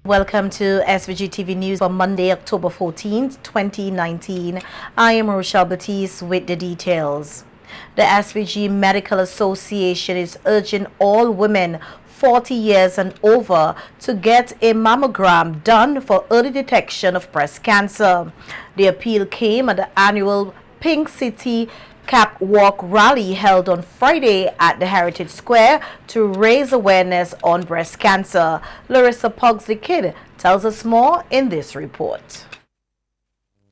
Welcome to SVG-TV News for Monday, October 14th, 2019. I am Rochelle Batiste with the details. The SVG Medical Association is urging all women 40 years and over to get a mammogram done for early detection of breast cancer. The appeal came at the annual Pink City Cap Walk rally held on Friday at the Heritage Square to raise awareness on breast cancer. Larissa Pugsley-Kidd tells us more in this report.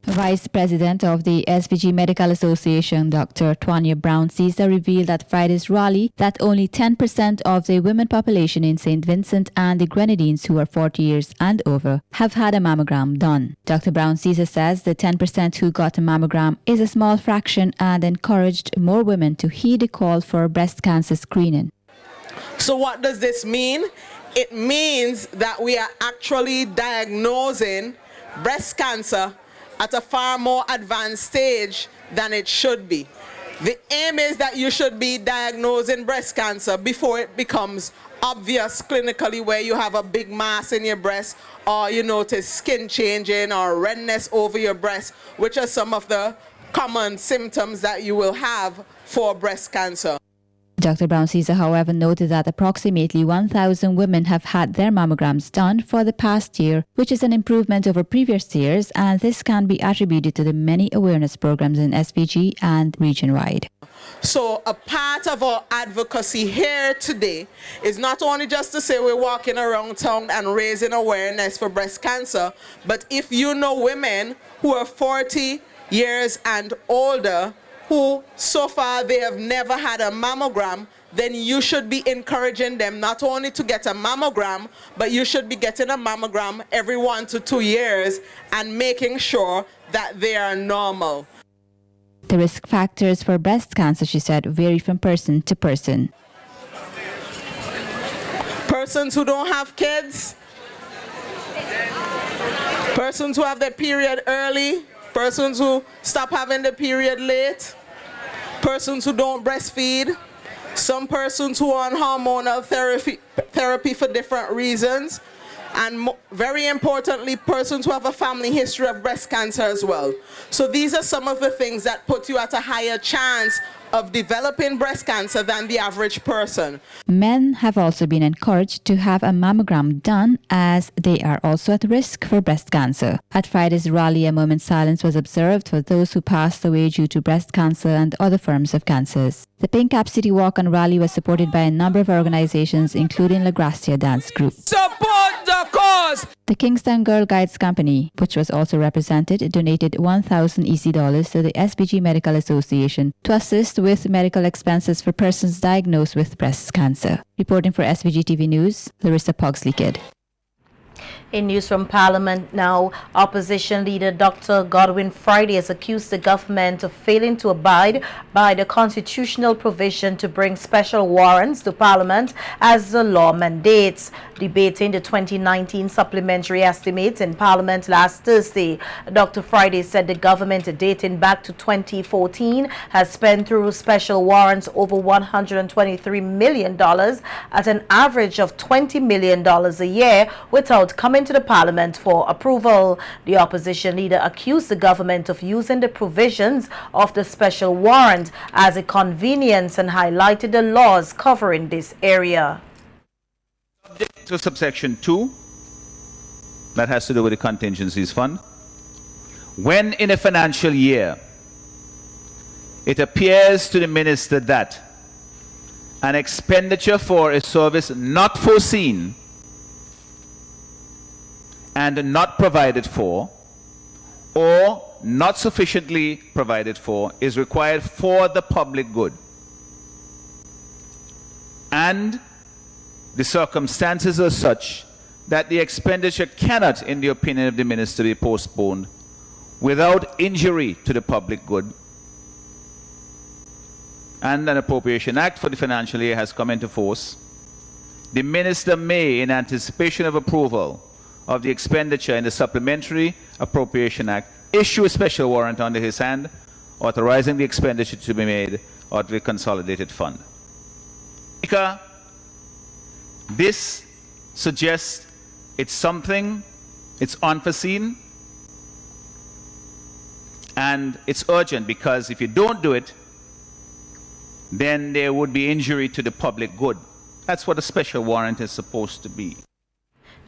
Vice President of the SVG Medical Association, Dr. Tanya Brown-Caesar, revealed at Friday's rally that only 10% of the women population in St. Vincent and the Grenadines who are 40 years and over have had a mammogram done. Dr. Brown-Caesar says the 10% who got a mammogram is a small fraction and encouraged more women to heed the call for breast cancer screening. So what does this mean? It means that we are actually diagnosing breast cancer at a far more advanced stage than it should be. The aim is that you should be diagnosing breast cancer before it becomes obvious clinically, where you have a big mass in your breast, or you notice skin changing or redness over your breast, which are some of the common symptoms that you will have for breast cancer. Dr. Brown-Caesar, however, noted that approximately 1,000 women have had their mammograms done for the past year, which is an improvement over previous years, and this can be attributed to the many awareness programs in SVG and region-wide. So a part of our advocacy here today is not only just to say we're walking around town and raising awareness for breast cancer, but if you know women who are 40 years and older who so far they have never had a mammogram, then you should be encouraging them not only to get a mammogram, but you should be getting a mammogram every 1 to 2 years and making sure that they are normal. The risk factors for breast cancer, she said, vary from person to person. Persons who don't have kids, persons who have their period early, persons who stop having the period late, persons who don't breastfeed, some persons who are on hormonal therapy for different reasons, and very importantly, persons who have a family history of breast cancer as well. So these are some of the things that put you at a higher chance of developing breast cancer than the average person. Men have also been encouraged to have a mammogram done, as they are also at risk for breast cancer. At Friday's rally, a moment's silence was observed for those who passed away due to breast cancer and other forms of cancers. The Pink Cap City Walk and Rally was supported by a number of organizations, including La Gracia Dance Group. Support the cause! The Kingston Girl Guides Company, which was also represented, donated 1,000 EC dollars to the SVG Medical Association to assist with medical expenses for persons diagnosed with breast cancer. Reporting for SVG-TV News, Larissa Pugsley-Kidd. In news from Parliament now, Opposition Leader Dr. Godwin Friday has accused the government of failing to abide by the constitutional provision to bring special warrants to Parliament as the law mandates. Debating the 2019 supplementary estimates in Parliament last Thursday, Dr. Friday said the government dating back to 2014 has spent through special warrants over $123 million at an average of $20 million a year without coming to the Parliament for approval. The opposition leader accused the government of using the provisions of the special warrant as a convenience and highlighted the laws covering this area. Subject to subsection 2, that has to do with the contingencies fund. When in a financial year it appears to the minister that an expenditure for a service not foreseen and not provided for, or not sufficiently provided for, is required for the public good, and the circumstances are such that the expenditure cannot, in the opinion of the minister, be postponed without injury to the public good, and an appropriation act for the financial year has come into force, the minister may, in anticipation of approval of the expenditure in the Supplementary Appropriation Act, issue a special warrant under his hand, authorizing the expenditure to be made out of the consolidated fund. Speaker, this suggests It's something, it's unforeseen, and it's urgent, because if you don't do it, then there would be injury to the public good. That's what a special warrant is supposed to be.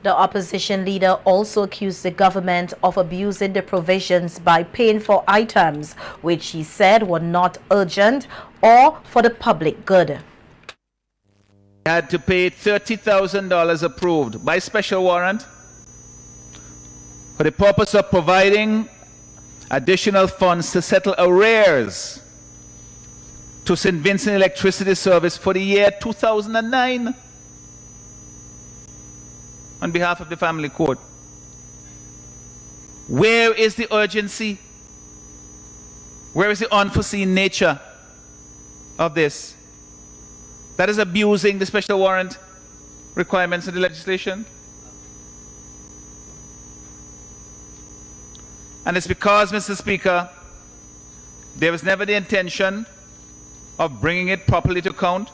The opposition leader also accused the government of abusing the provisions by paying for items which he said were not urgent or for the public good. He had to pay $30,000 approved by special warrant for the purpose of providing additional funds to settle arrears to St. Vincent Electricity Service for the year 2009 on behalf of the family court. Where is the urgency? Where is the unforeseen nature of this? That is abusing the special warrant requirements of the legislation. And it's because, Mr. Speaker, there was never the intention of bringing it properly to account.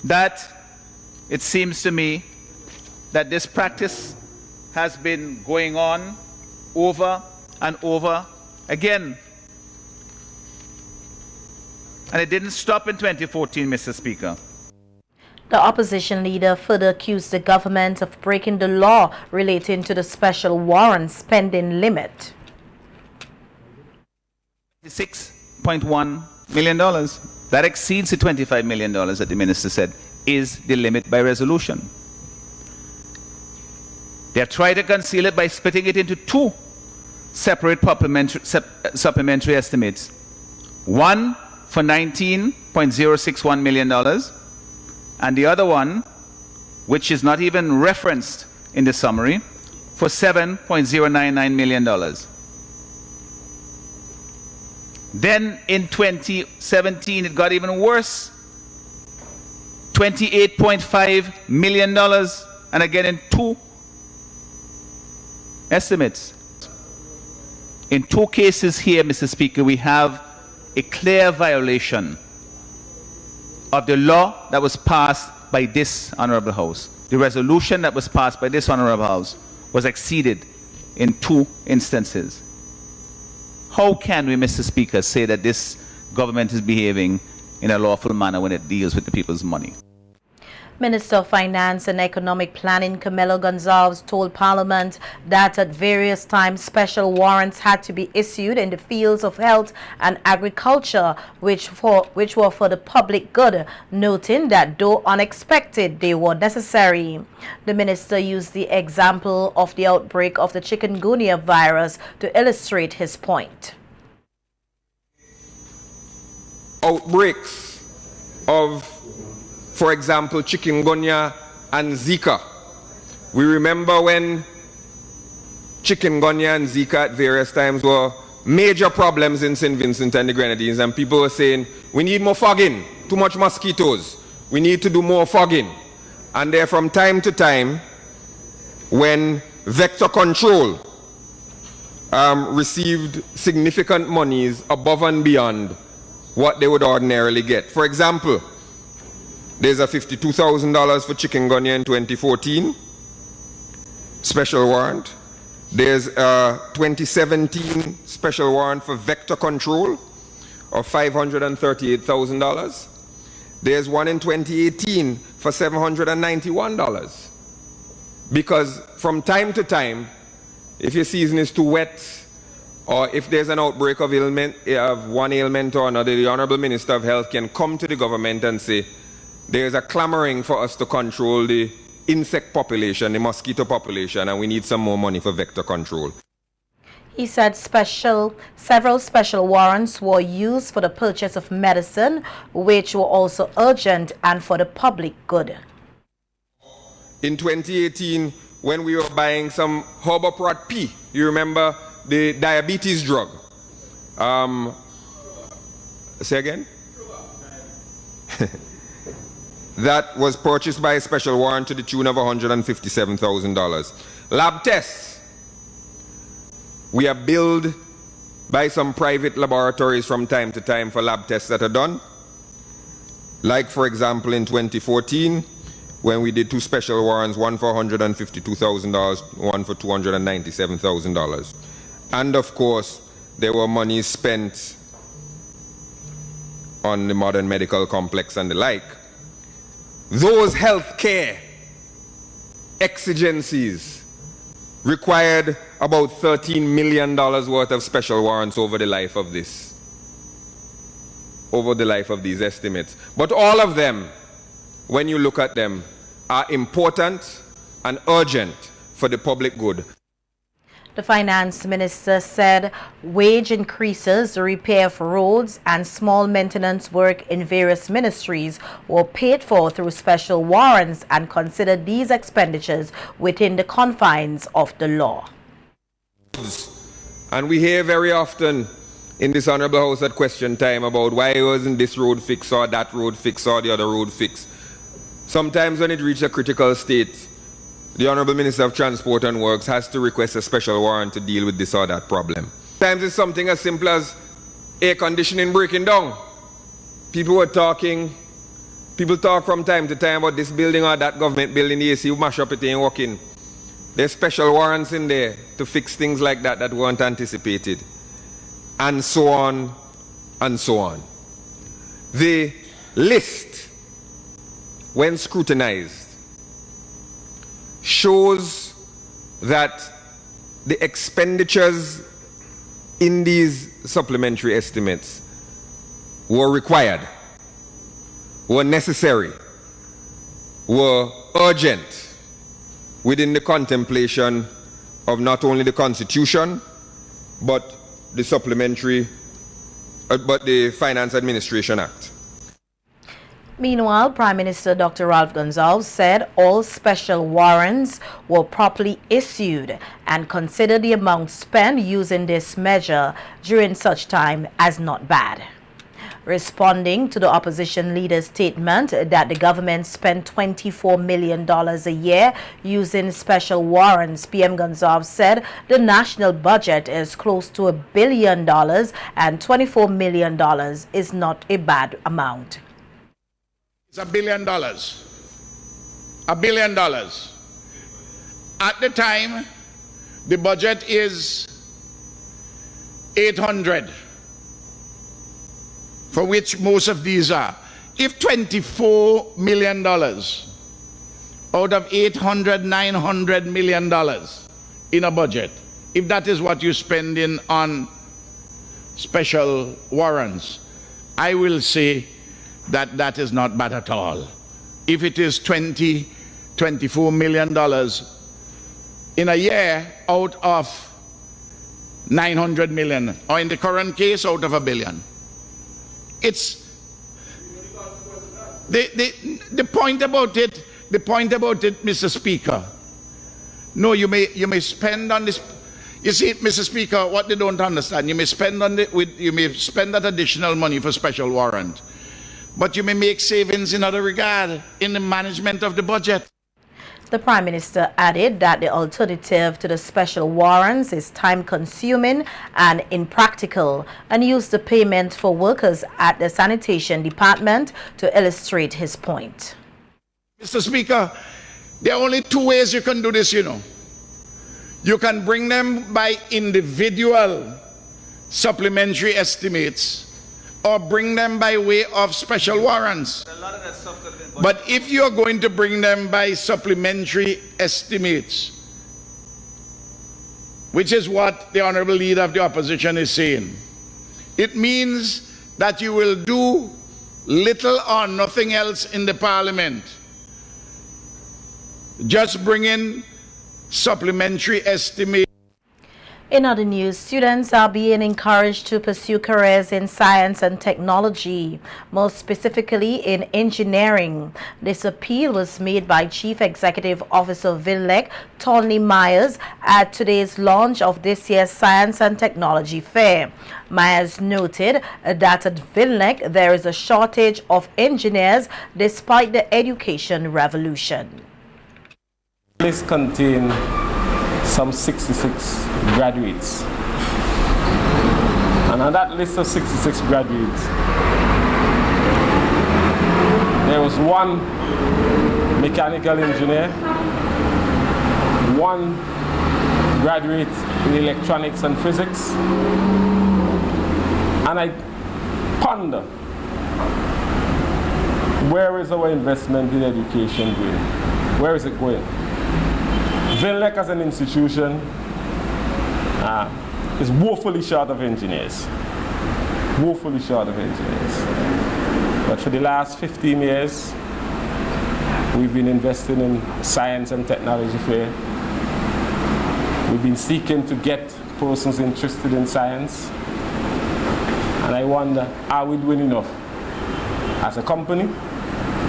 That it seems to me that this practice has been going on over and over again. And it didn't stop in 2014, Mr. Speaker. The opposition leader further accused the government of breaking the law relating to the special warrant spending limit. $6.1 million. That exceeds the $25 million that the minister said is the limit by resolution. They have tried to conceal it by splitting it into two separate supplementary estimates. One for $19.061 million, and the other one, which is not even referenced in the summary, for $7.099 million. Then in 2017, it got even worse. $28.5 million, and again in two estimates. In two cases here, Mr. Speaker, we have a clear violation of the law that was passed by this Honorable House. The resolution that was passed by this Honorable House was exceeded in two instances. How can we, Mr. Speaker, say that this government is behaving in a lawful manner when it deals with the people's money? Minister of Finance and Economic Planning Camilo Gonzalez told Parliament that at various times special warrants had to be issued in the fields of health and agriculture, which were for the public good, noting that though unexpected, they were necessary. The minister used the example of the outbreak of the chikungunya virus to illustrate his point. Outbreaks of, for example, chikungunya and Zika. We remember when chikungunya and Zika at various times were major problems in St. Vincent and the Grenadines, and people were saying, we need more fogging, too much mosquitoes, we need to do more fogging. And there from time to time, when vector control received significant monies above and beyond what they would ordinarily get. For example, there's a $52,000 for chikungunya in 2014, special warrant. There's a 2017 special warrant for vector control of $538,000. There's one in 2018 for $791. Because from time to time, if your season is too wet, or if there's an outbreak of ailment, of one ailment or another, the Honorable Minister of Health can come to the government and say, there's a clamoring for us to control the insect population, the mosquito population, and we need some more money for vector control. He said several special warrants were used for the purchase of medicine, which were also urgent and for the public good. In 2018, when we were buying some Herboprot P, you remember the diabetes drug. Say again? That was purchased by a special warrant to the tune of $157,000. Lab tests. We are billed by some private laboratories from time to time for lab tests that are done. Like, for example, in 2014, when we did 2 special warrants, one for $152,000, one for $297,000. And of course, there were monies spent on the modern medical complex and the like. Those healthcare exigencies required about $13 million worth of special warrants over the life of this, over the life of these estimates. But all of them, when you look at them, are important and urgent for the public good. The finance minister said wage increases, repair for roads and small maintenance work in various ministries were paid for through special warrants and considered these expenditures within the confines of the law. And we hear very often in this Honourable House at question time about why wasn't this road fixed or that road fixed or the other road fixed. Sometimes when it reaches a critical state, the Honourable Minister of Transport and Works has to request a special warrant to deal with this or that problem. Sometimes it's something as simple as air conditioning breaking down. People talk from time to time about this building or that government building, the AC, you mash up it ain't working. There's special warrants in there to fix things like that that weren't anticipated. And so on and so on. The list, when scrutinized, shows that the expenditures in these supplementary estimates were required, were necessary, were urgent within the contemplation of not only the Constitution, but the the Finance Administration Act. Meanwhile, Prime Minister Dr. Ralph Gonsalves said all special warrants were properly issued and considered the amount spent using this measure during such time as not bad. Responding to the opposition leader's statement that the government spent $24 million a year using special warrants, PM Gonsalves said the national budget is close to $1 billion and $24 million is not a bad amount. It's $1 billion. $1 billion. At the time, the budget is 800, for which most of these are. If $24 million out of $800, $900 million in a budget, if that is what you're spending on special warrants, I will say that that is not bad at all. If it is $24 million in a year out of 900 million, or in the current case out of $1 billion. It's the point about it, Mr. Speaker. No, you may spend on this. You see, Mr. Speaker, what they don't understand, you may spend on you may spend that additional money for special warrant, but you may make savings in other regard in the management of the budget. The Prime Minister added that the alternative to the special warrants is time-consuming and impractical, and used the payment for workers at the sanitation department to illustrate his point. Mr. Speaker, there are only two ways you can do this, you know. You can bring them by individual supplementary estimates, or bring them by way of special warrants. But if you're going to bring them by supplementary estimates, which is what the Honorable Leader of the Opposition is saying, it means that you will do little or nothing else in the Parliament. Just bring in supplementary estimates. In other news, students are being encouraged to pursue careers in science and technology, most specifically in engineering. This appeal was made by Chief Executive Officer VINLEC, Tony Myers, at today's launch of this year's Science and Technology Fair. Myers noted that at VINLEC there is a shortage of engineers despite the education revolution. This contains some 66 graduates, and on that list of 66 graduates, there was one mechanical engineer, one graduate in electronics and physics, and I ponder, where is our investment in education going? Where is it going? VINLEC as an institution is woefully short of engineers. Woefully short of engineers. But for the last 15 years, we've been investing in science and technology fair. We've been seeking to get persons interested in science. And I wonder, are we doing enough as a company?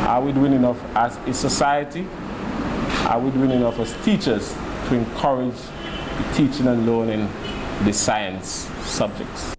Are we doing enough as a society? Are we doing enough as teachers to encourage the teaching and learning the science subjects?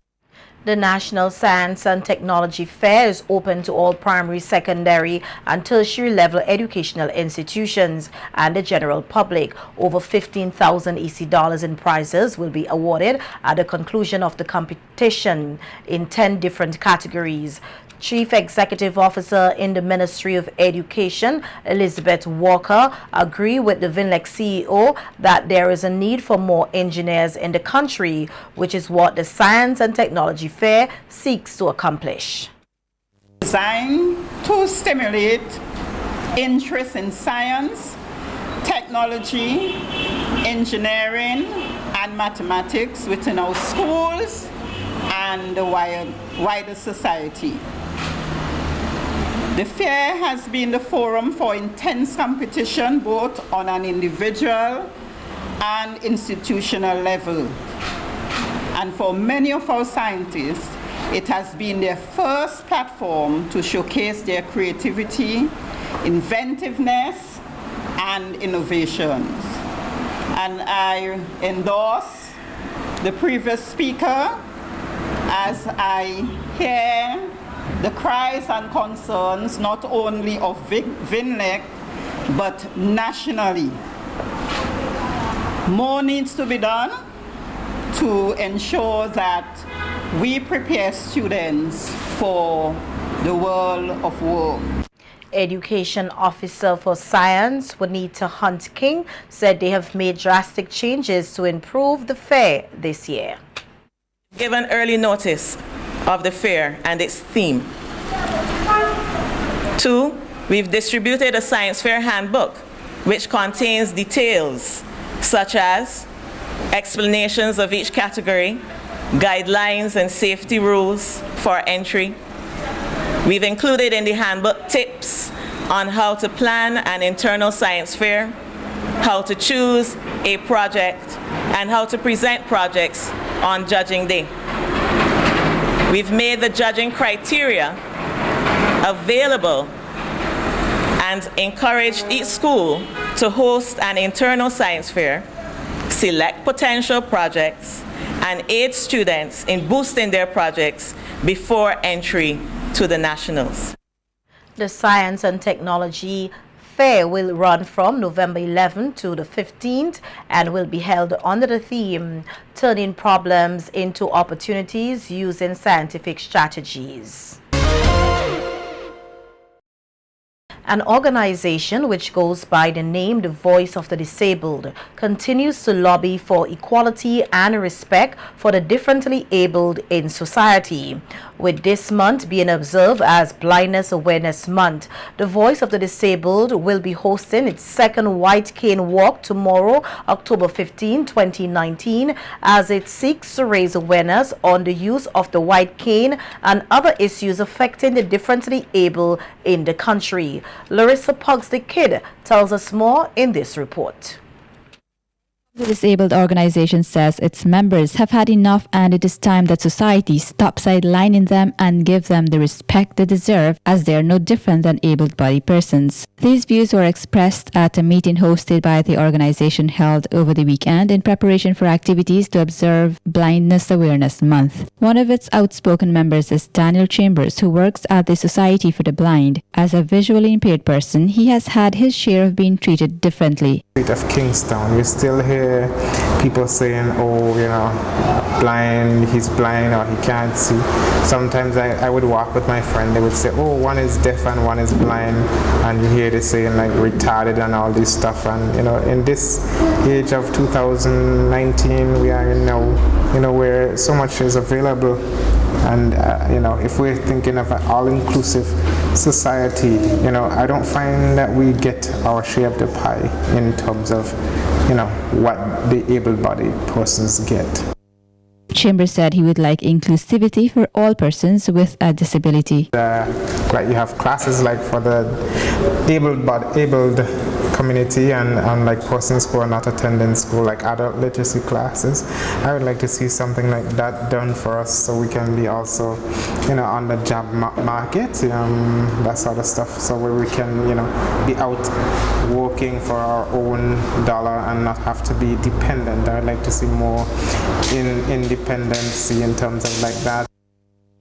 The National Science and Technology Fair is open to all primary, secondary and tertiary level educational institutions and the general public. Over 15,000 EC dollars in prizes will be awarded at the conclusion of the competition in 10 different categories. Chief Executive Officer in the Ministry of Education, Elizabeth Walker, agreed with the VINLEC CEO that there is a need for more engineers in the country, which is what the Science and Technology Fair seeks to accomplish. Designed to stimulate interest in science, technology, engineering, and mathematics within our schools and the wider society. The fair has been the forum for intense competition both on an individual and institutional level. And for many of our scientists, it has been their first platform to showcase their creativity, inventiveness, and innovations. And I endorse the previous speaker as I hear the cries and concerns not only of VINLEC, but nationally. More needs to be done to ensure that we prepare students for the world of work. Education Officer for Science, Juanita Hunt King, said they have made drastic changes to improve the fair this year. Given early notice of the fair and its theme. 2, we've distributed a science fair handbook which contains details such as explanations of each category, guidelines and safety rules for entry. We've included in the handbook tips on how to plan an internal science fair, how to choose a project, and how to present projects on Judging Day. We've made the judging criteria available and encouraged each school to host an internal science fair, select potential projects, and aid students in boosting their projects before entry to the nationals. The Science and Technology Fair will run from November 11th to the 15th and will be held under the theme, Turning Problems into Opportunities Using Scientific Strategies. An organization which goes by the name The Voice of the Disabled continues to lobby for equality and respect for the differently abled in society. With this month being observed as Blindness Awareness Month, The Voice of the Disabled will be hosting its second White Cane Walk tomorrow, October 15, 2019, as it seeks to raise awareness on the use of the white cane and other issues affecting the differently able in the country. Larissa Puggs the Kid tells us more in this report. The disabled organization says its members have had enough and it is time that society stop sidelining them and give them the respect they deserve, as they are no different than able-bodied persons. These views were expressed at a meeting hosted by the organization held over the weekend in preparation for activities to observe Blindness Awareness Month. One of its outspoken members is Daniel Chambers, who works at the Society for the Blind. As a visually impaired person, he has had his share of being treated differently. Of Kingston, we're still here hear people saying, oh, you know, blind, he's blind or he can't see. Sometimes I would walk with my friend, they would say, oh, one is deaf and one is blind, and you hear they saying like retarded and all this stuff. And you know, in this age of 2019, we are in now, you know, where so much is available. And you know, if we're thinking of an all-inclusive society, you know, I don't find that we get our share of the pie in terms of, you know, what the able-bodied persons get. Chambers said he would like inclusivity for all persons with a disability. Like you have classes like for the abled community and like persons who are not attending school, like adult literacy classes. I would like to see something like that done for us so we can be also, you know, on the job market, that sort of stuff, so where we can, you know, be out working for our own dollar and not have to be dependent. I would like to see more independency in terms of like that.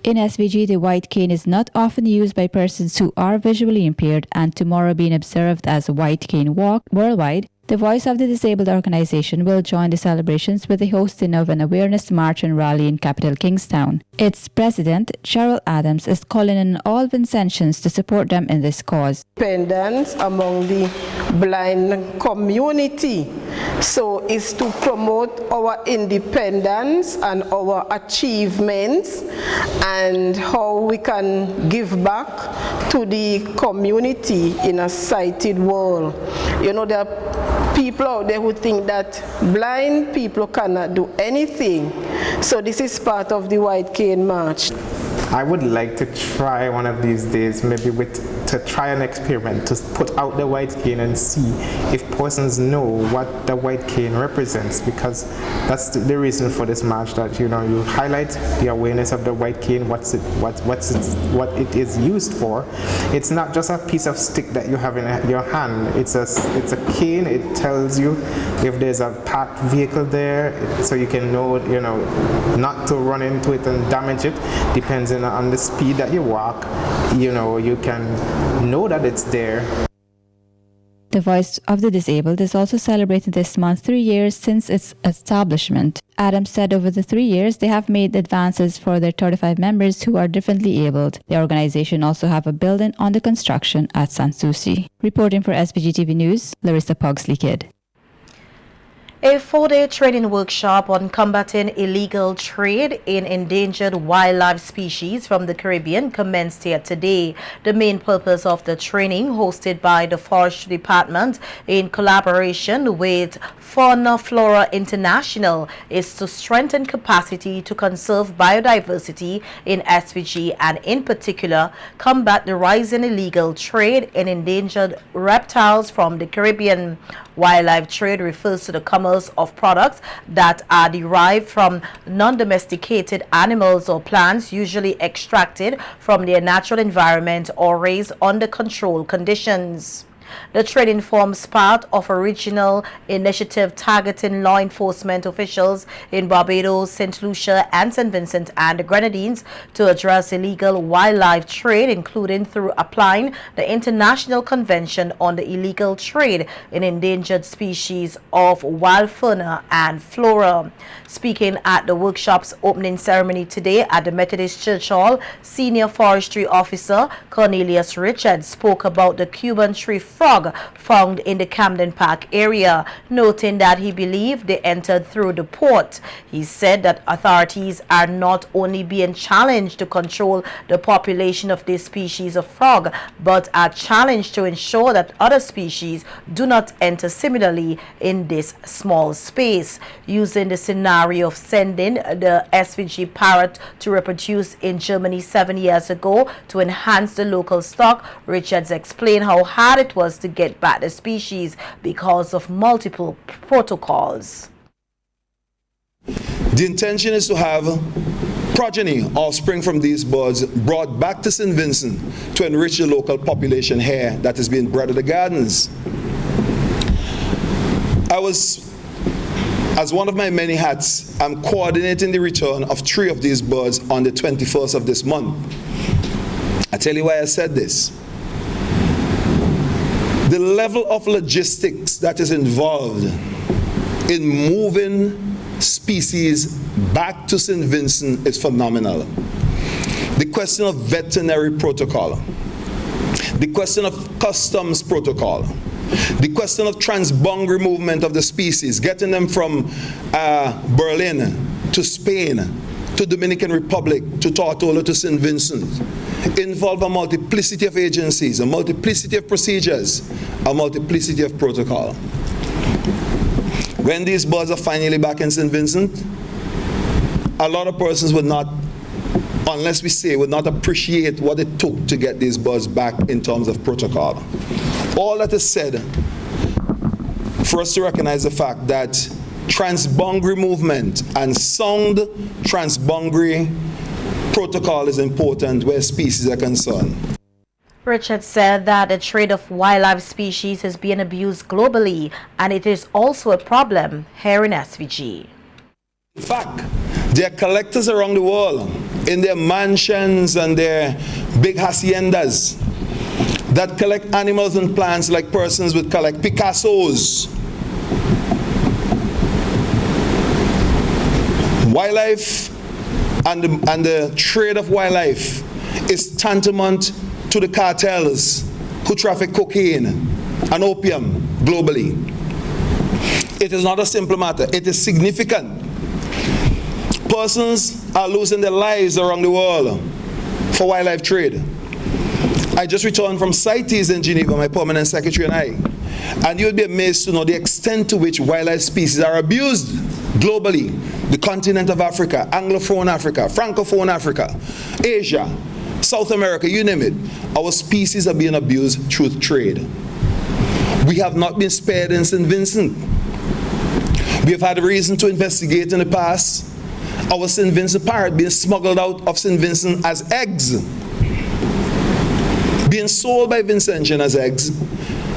In SVG, the white cane is not often used by persons who are visually impaired, and tomorrow being observed as a White Cane Walk worldwide, the Voice of the Disabled organization will join the celebrations with the hosting of an awareness march and rally in capital Kingstown. Its president, Cheryl Adams, is calling on all Vincentians to support them in this cause. Independence among the blind community, so is to promote our independence and our achievements and how we can give back to the community in a sighted world. You know, there are people out there who think that blind people cannot do anything. So this is part of the White Cane March. I would like to try one of these days, maybe to try an experiment, to put out the white cane and see if persons know what the white cane represents, because that's the reason for this march, that, you know, you highlight the awareness of the white cane, what it is used for. It's not just a piece of stick that you have in your hand. It's a cane. It tells you if there's a parked vehicle there, so you can know, you know, not to run into it and damage it. Depending on the speed that you walk, you know, you can know that it's there. The Voice of the Disabled is also celebrating this month 3 years since its establishment. Adams said over the 3 years they have made advances for their 35 members who are differently abled. The organization also have a building under construction at Sanssouci. Reporting for SVG-TV News, Larissa Pugsley-Kidd. A 4-day training workshop on combating illegal trade in endangered wildlife species from the Caribbean commenced here today. The main purpose of the training, hosted by the Forestry Department in collaboration with Fauna Flora International, is to strengthen capacity to conserve biodiversity in SVG and in particular combat the rising illegal trade in endangered reptiles from the Caribbean. Wildlife trade refers to the commerce of products that are derived from non-domesticated animals or plants, usually extracted from their natural environment or raised under controlled conditions. The training forms part of a regional initiative targeting law enforcement officials in Barbados, St. Lucia, and St. Vincent and the Grenadines to address illegal wildlife trade, including through applying the International Convention on the Illegal Trade in Endangered Species of Wild Fauna and Flora. Speaking at the workshop's opening ceremony today at the Methodist Church Hall, Senior Forestry Officer Cornelius Richards spoke about the Cuban tree frog found in the Camden Park area, noting that he believed they entered through the port. He said that authorities are not only being challenged to control the population of this species of frog, but are challenged to ensure that other species do not enter similarly in this small space. Using the scenario of sending the SVG parrot to reproduce in Germany 7 years ago to enhance the local stock, Richards explained how hard it was to get back the species because of multiple protocols. The intention is to have progeny, offspring from these birds, brought back to St. Vincent to enrich the local population here that is being bred at the gardens. As one of my many hats, I'm coordinating the return of 3 of these birds on the 21st of this month. I tell you why I said this. The level of logistics that is involved in moving species back to St. Vincent is phenomenal. The question of veterinary protocol, the question of customs protocol, the question of transboundary movement of the species, getting them from Berlin to Spain, to Dominican Republic, to Tortola, to St. Vincent, involve a multiplicity of agencies, a multiplicity of procedures, a multiplicity of protocol. When these birds are finally back in St. Vincent, a lot of persons would not, unless we say, would not appreciate what it took to get these birds back in terms of protocol. All that is said for us to recognize the fact that transboundary movement and sound transboundary protocol is important where species are concerned. Richard said that the trade of wildlife species is being abused globally, and it is also a problem here in SVG. In fact, there are collectors around the world in their mansions and their big haciendas that collect animals and plants like persons would collect Picassos. Wildlife and the trade of wildlife is tantamount to the cartels who traffic cocaine and opium globally. It is not a simple matter. It is significant. Persons are losing their lives around the world for wildlife trade. I just returned from CITES in Geneva, my permanent secretary and I, and you would be amazed to know the extent to which wildlife species are abused globally. The continent of Africa, Anglophone Africa, Francophone Africa, Asia, South America, you name it. Our species are being abused through trade. We have not been spared in St. Vincent. We have had reason to investigate in the past our St. Vincent parrot being smuggled out of St. Vincent as eggs, being sold by Vincentian as eggs,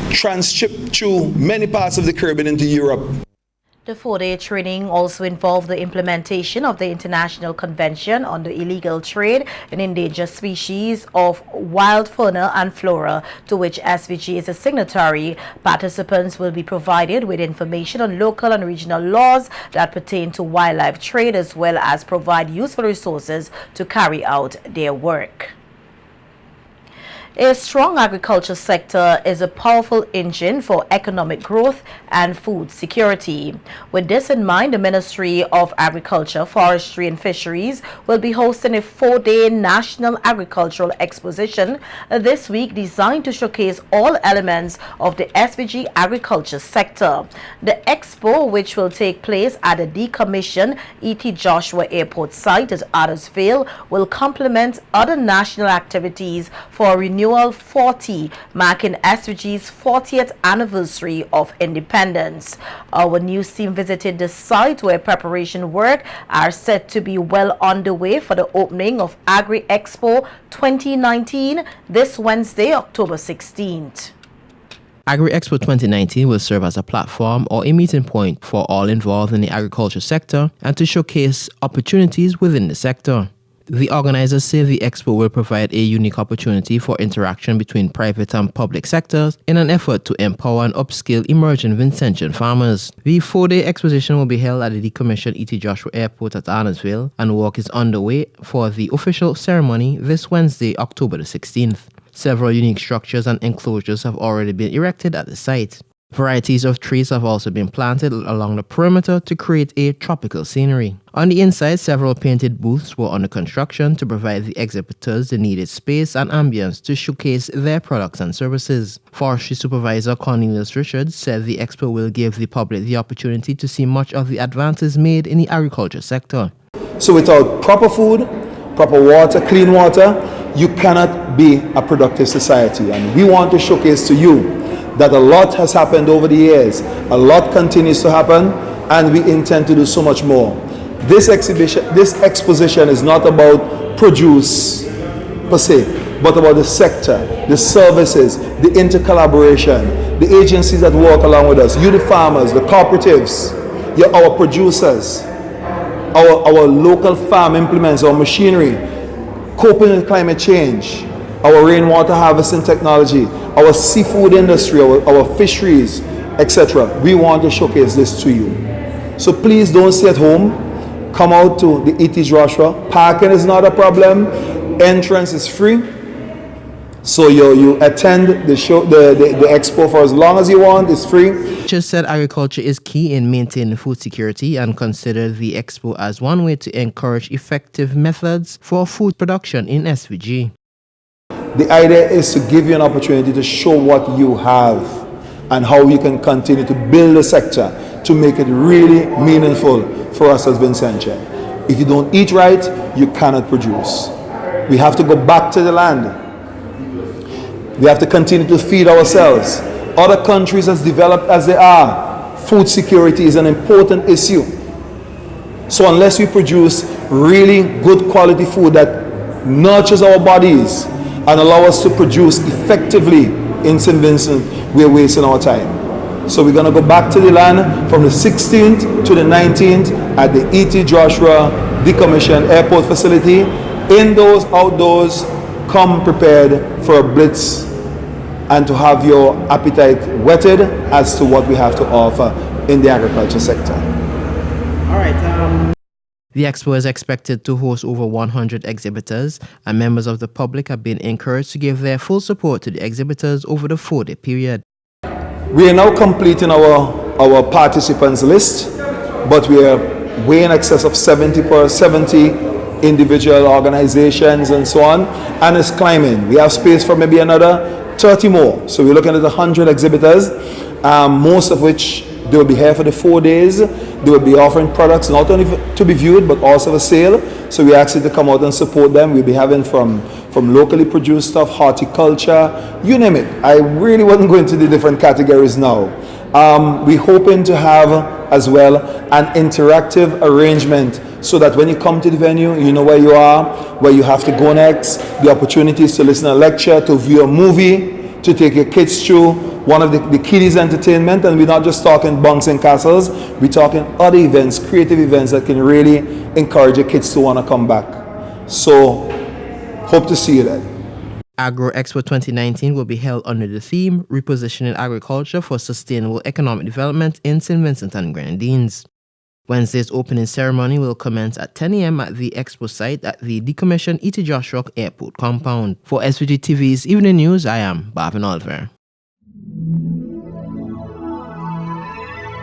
transshipped through many parts of the Caribbean into Europe. The 4-day training also involved the implementation of the International Convention on the Illegal Trade in Endangered Species of Wild Fauna and Flora, to which SVG is a signatory. Participants will be provided with information on local and regional laws that pertain to wildlife trade, as well as provide useful resources to carry out their work. A strong agriculture sector is a powerful engine for economic growth and food security. With this in mind, the Ministry of Agriculture, Forestry and Fisheries will be hosting a 4-day National Agricultural Exposition this week, designed to showcase all elements of the SVG agriculture sector. The expo, which will take place at the decommissioned E.T. Joshua Airport site at Addersville, will complement other national activities for renewal 40, marking SVG's 40th anniversary of independence. Our news team visited the site, where preparation work are set to be well underway for the opening of Agri Expo 2019 this Wednesday, October 16th. Agri Expo 2019 will serve as a platform or a meeting point for all involved in the agriculture sector and to showcase opportunities within the sector. The organizers say the expo will provide a unique opportunity for interaction between private and public sectors in an effort to empower and upskill emerging Vincentian farmers. The 4-day exposition will be held at the decommissioned E.T. Joshua Airport at Addersville, and work is underway for the official ceremony this Wednesday, October the 16th. Several unique structures and enclosures have already been erected at the site. Varieties of trees have also been planted along the perimeter to create a tropical scenery. On the inside, several painted booths were under construction to provide the exhibitors the needed space and ambience to showcase their products and services. Forestry Supervisor Cornelius Richards said the expo will give the public the opportunity to see much of the advances made in the agriculture sector. So without proper food, proper water, clean water, you cannot be a productive society. And we want to showcase to you that a lot has happened over the years, a lot continues to happen, and we intend to do so much more. This exposition is not about produce per se, but about the sector, the services, the intercollaboration, the agencies that work along with us, you the farmers, the cooperatives, our producers, our local farm implements, our machinery, coping with climate change, our rainwater harvesting technology, our seafood industry, our fisheries, etc. We want to showcase this to you. So please don't stay at home. Come out to the E.T. Joshua. Parking is not a problem. Entrance is free. So you attend the show, the expo for as long as you want. It's free. Just said agriculture is key in maintaining food security and considered the expo as one way to encourage effective methods for food production in SVG. The idea is to give you an opportunity to show what you have and how you can continue to build the sector to make it really meaningful for us as Vincentia. If you don't eat right, you cannot produce. We have to go back to the land. We have to continue to feed ourselves. Other countries as developed as they are, food security is an important issue. So unless we produce really good quality food that nurtures our bodies and allow us to produce effectively in St. Vincent, we're wasting our time. So we're going to go back to the land from the 16th to the 19th at the E.T. Joshua decommissioned airport facility. Indoors, outdoors, come prepared for a blitz and to have your appetite whetted as to what we have to offer in the agriculture sector. All right. The expo is expected to host over 100 exhibitors, and members of the public have been encouraged to give their full support to the exhibitors over the 4-day period. We are now completing our participants list, but we are way in excess of 70 individual organizations and so on, and it's climbing. We have space for maybe another 30 more. So we're looking at 100 exhibitors, most of which they will be here for the 4 days. They will be offering products not only to be viewed but also for sale. So we ask you to come out and support them. We'll be having from locally produced stuff, horticulture, you name it. I really wouldn't go into the different categories now. We're hoping to have as well an interactive arrangement so that when you come to the venue, you know where you are, where you have to go next, the opportunities to listen to a lecture, to view a movie, to take your kids through one of the kiddies entertainment. And we're not just talking bunks and castles, we're talking other events, creative events that can really encourage your kids to want to come back. So hope to see you there. Agro Expo 2019 will be held under the theme Repositioning Agriculture for Sustainable Economic Development in St. Vincent and Grenadines. Wednesday's opening ceremony will commence at 10 a.m. at the expo site at the decommissioned E.T. Joshua Airport compound. For SVG-TV's Evening News, I am Bavin Oliver.